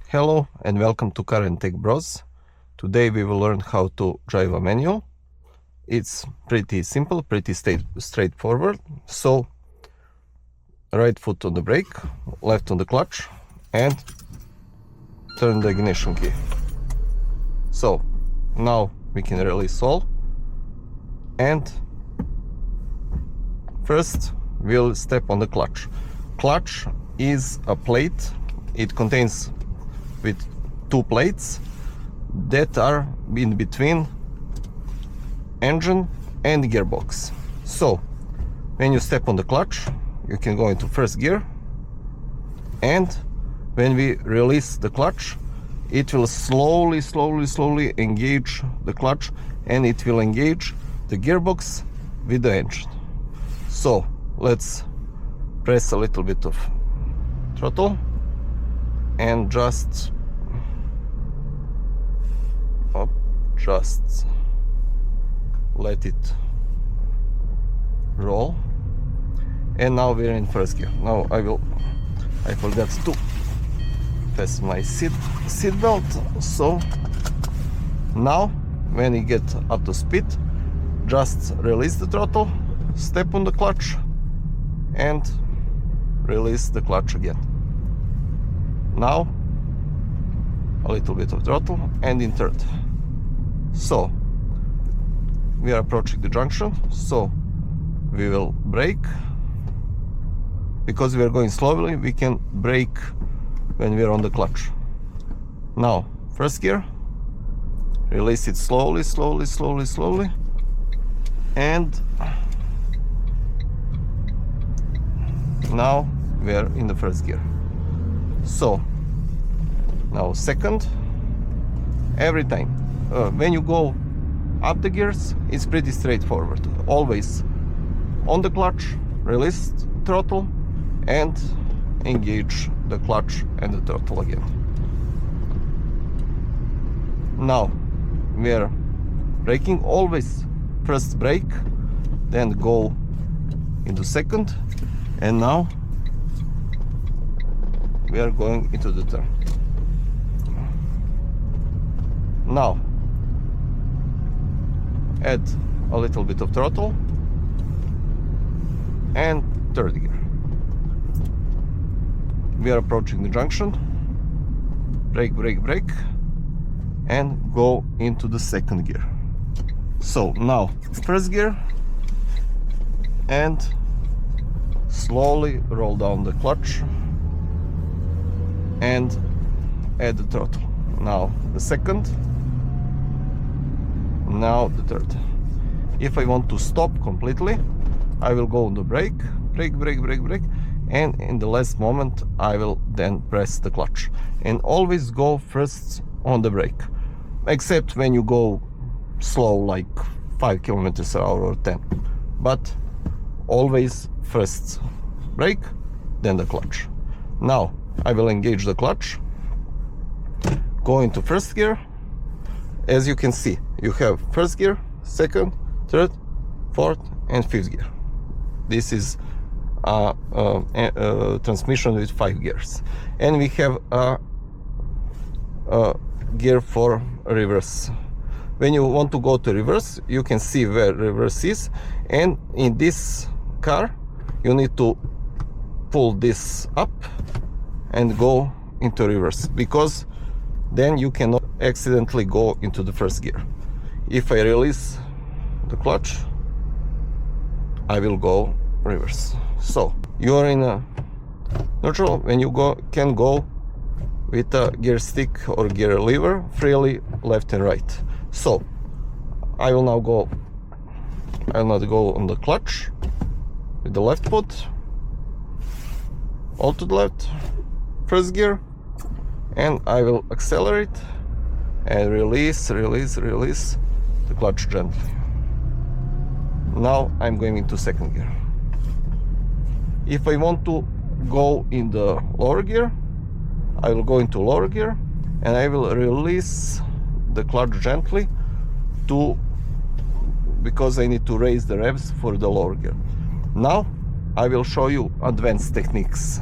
Hello and welcome to Car and Tech Bros. Today we will learn how to drive a manual. It's pretty simple, pretty straightforward. So, right foot on the brake, left on the clutch, and turn the ignition key. So, now we can release all. And first we'll step on the clutch. Clutch is a plate. It contains with two plates that are in between engine and gearbox. So when you step on the clutch, you can go into first gear, and when we release the clutch, it will slowly engage the clutch, and it will engage the gearbox with the engine. So let's press a little bit of throttle and just let it roll. And now we're in first gear. Now I forgot to fasten my seat belt. So now when you get up to speed, just release the throttle, step on the clutch, and release the clutch again. Now a little bit of throttle and in third. So we are approaching the junction, so we will brake. Because we are going slowly, we can brake when we are on the clutch. Now first gear, release it slowly, and now we are in the first gear. So now second. Every time when you go up the gears, it's pretty straightforward. Always on the clutch, release throttle and engage the clutch and the throttle again. Now we are braking. Always first brake, then go into second, and now we are going into the turn. Now add a little bit of throttle and third gear. We are approaching the junction. Brake, and go into the second gear. So now first gear, and slowly roll down the clutch and add the throttle. Now the second, now the third. If I want to stop completely, I will go on the brake, and in the last moment I will then press the clutch. And always go first on the brake, except when you go slow, like 5 kilometers an hour or 10. But always first brake, then the clutch. Now I will engage the clutch, go into first gear. As you can see, you have first gear, second, third, fourth, and fifth gear. This is a transmission with 5 gears, and we have a gear for reverse. When you want to go to reverse, you can see where reverse is, and in this car you need to pull this up and go into reverse, because then you cannot accidentally go into the first gear. If I release the clutch, I will go reverse. So you are in a neutral when you can go with a gear stick or gear lever freely left and right. So I will not go on the clutch with the left foot, all to the left, first gear, and I will accelerate and release the clutch gently. Now I'm going into second gear. If I want to go in the lower gear, I will go into lower gear, and I will release the clutch gently because I need to raise the revs for the lower gear. Now I will show you advanced techniques.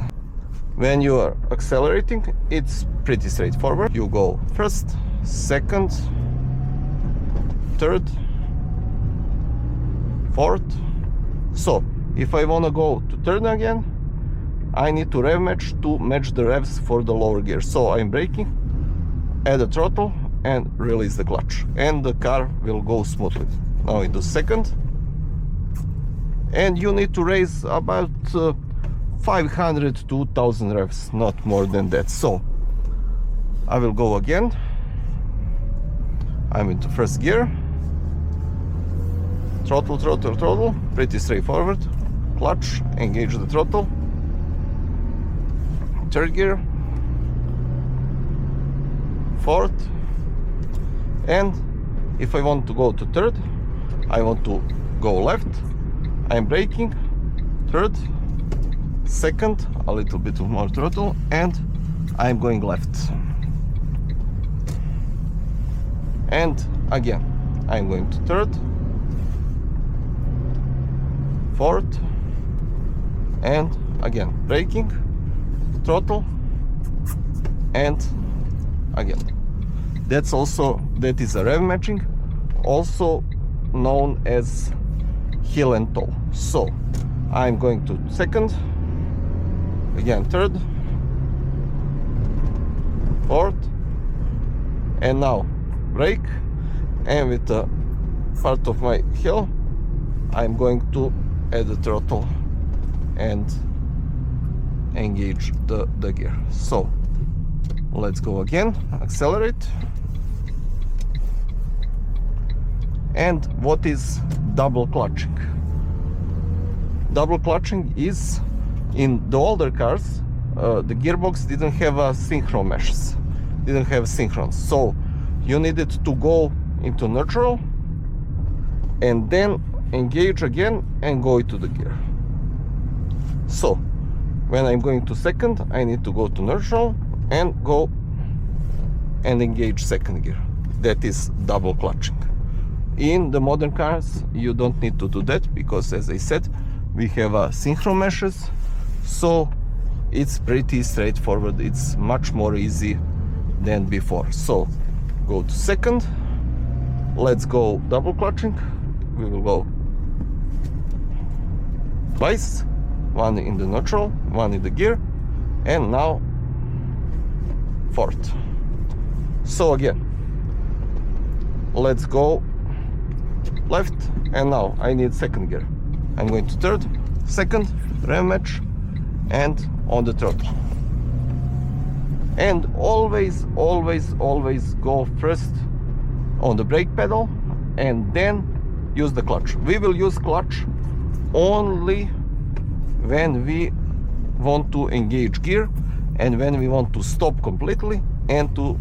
When you are accelerating, it's pretty straightforward. You go first, second, third, fourth. So if I want to go to third again, I need to rev match to match the revs for the lower gear. So I'm braking, add the throttle and release the clutch, and the car will go smoothly. Now into second, and you need to raise about 500 to 1000 revs, not more than that. So I will go again. I'm into first gear, throttle, throttle, throttle, pretty straightforward. Clutch, engage the throttle. Third gear, fourth, and if I want to go to third, I want to go left, I'm braking, third, second, a little bit more throttle, and I'm going left. And again, I'm going to third, fourth, and again, braking, throttle, and again. That is a rev matching, also known as heel and toe. So I'm going to second, again third, fourth, and now brake, and with the part of my heel I'm going to add the throttle and engage the gear. So let's go again, accelerate. And what is double clutching? Double clutching is, in the older cars, the gearbox didn't have synchro meshes, didn't have synchrons. So you needed to go into neutral and then engage again and go into the gear. So when I'm going to second, I need to go to neutral and go and engage second gear. That is double clutching. In the modern cars, you don't need to do that because, as I said, we have synchro meshes, so it's pretty straightforward. It's much more easy than before. So go to second, let's go double clutching. We will go twice, one in the neutral, one in the gear, and now fourth. So again, let's go left, and now I need second gear. I'm going to third, second, rev match, and on the throttle. And always go first on the brake pedal and then use the clutch. We will use clutch only when we want to engage gear and when we want to stop completely and to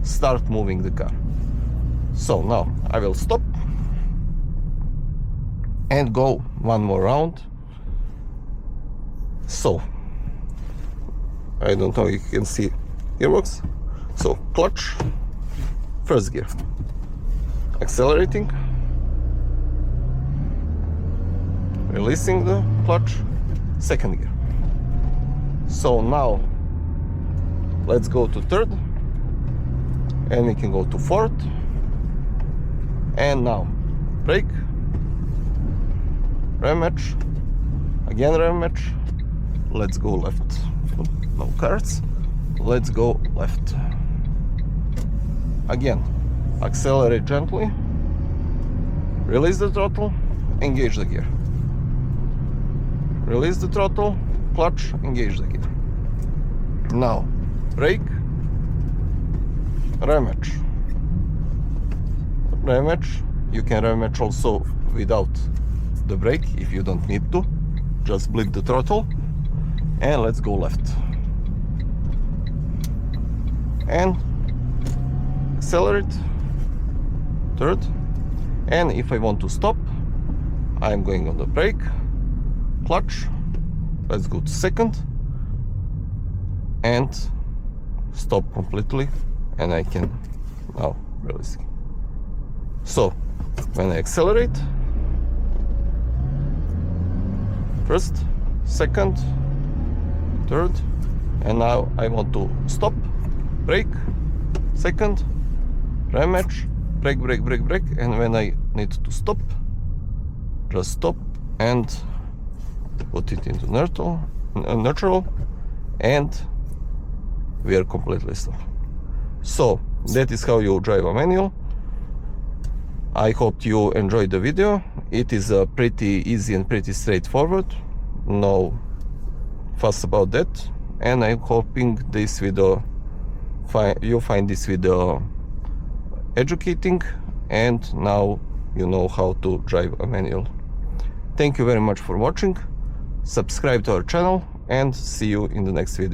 start moving the car. So now I will stop and go one more round. So I don't know if you can see gearbox. So clutch, first gear, accelerating, releasing the clutch, second gear. So now let's go to third, and we can go to fourth, and now brake, rev match, again rev match, let's go left. No cards, let's go left. Again, accelerate gently, release the throttle, engage the gear. Release the throttle, clutch, engage the gear. Now brake, rev match. Rev match, you can rev match also without the brake if you don't need to. Just blip the throttle and let's go left. And accelerate, third, and if I want to stop, I'm going on the brake, clutch, let's go to second, and stop completely, and I can now release. So when I accelerate, first, second, third, And now I want to stop, brake, second, ram match, brake, brake, brake, brake, and when I need to stop, just stop and put it into neutral, and we are completely stopped. So that is how you drive a manual. I hope you enjoyed the video. It is pretty easy and pretty straightforward, no fuss about that, and I'm hoping this video you find this video educating, and now you know how to drive a manual. Thank you very much for watching. Subscribe to our channel and see you in the next video.